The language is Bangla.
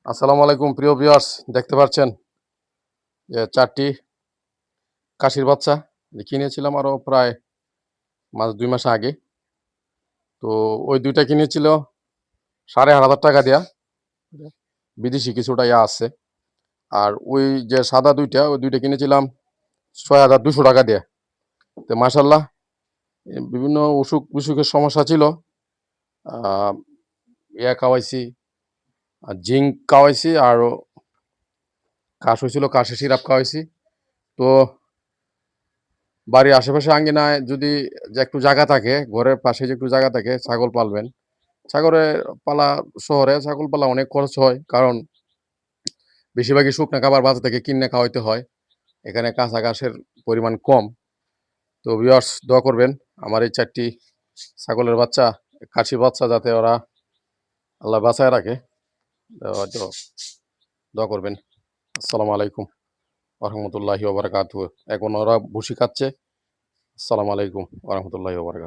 আসসালামু আলাইকুম প্রিয় ভিউয়ার্স, দেখতে পাচ্ছেন যে ৪টি কাশির বাচ্চা কিনেছিলাম আরো প্রায় ২ মাস আগে। তো ওই ২ টা কিনেছিল ৳৫,৫০০ দিয়া। বিদেশি কিছুটা আছে। আর ওই যে সাদা ২ টা, ওই ২ টা কিনেছিলাম ৳৬,২০০ দিয়ে। তো মাশাআল্লাহ বিভিন্ন অসুখ-বিসুখের সমস্যা ছিল। আ খাওয়াইছি, জিঙ্ক খাওয়াইছি, আরো কাশ হইছিল, কাশের সিরাপ খাওয়াইছি। তো বাড়ির আশেপাশে আঙ্গিনায় যদি যে একটু জায়গা থাকে, ঘরের পাশে যে একটু জায়গা থাকে, ছাগল পালবেন। ছাগলের পালা শহরে ছাগল পালা অনেক খরচ হয়। কারণ বেশিরভাগই শুকনা খাবার বাজার থেকে কিনে খাওয়াইতে হয়। এখানে কাঁচা ঘাসের পরিমাণ কম। তো ভিউয়ার্স দোয়া করবেন আমার এই ৪ টি ছাগলের বাচ্চা, খাসির বাচ্চা যাতে ওরা আল্লাহ বাঁচায় রাখে। তো দোয়া করবেন। আসসালামু আলাইকুম ওয়া রাহমাতুল্লাহি ওয়া বারাকাতুহু। এখন ওরা ভুসি খাচ্ছে। আসসালামু আলাইকুম ওয়া রাহমাতুল্লাহি ওয়া বারাকাতুহু।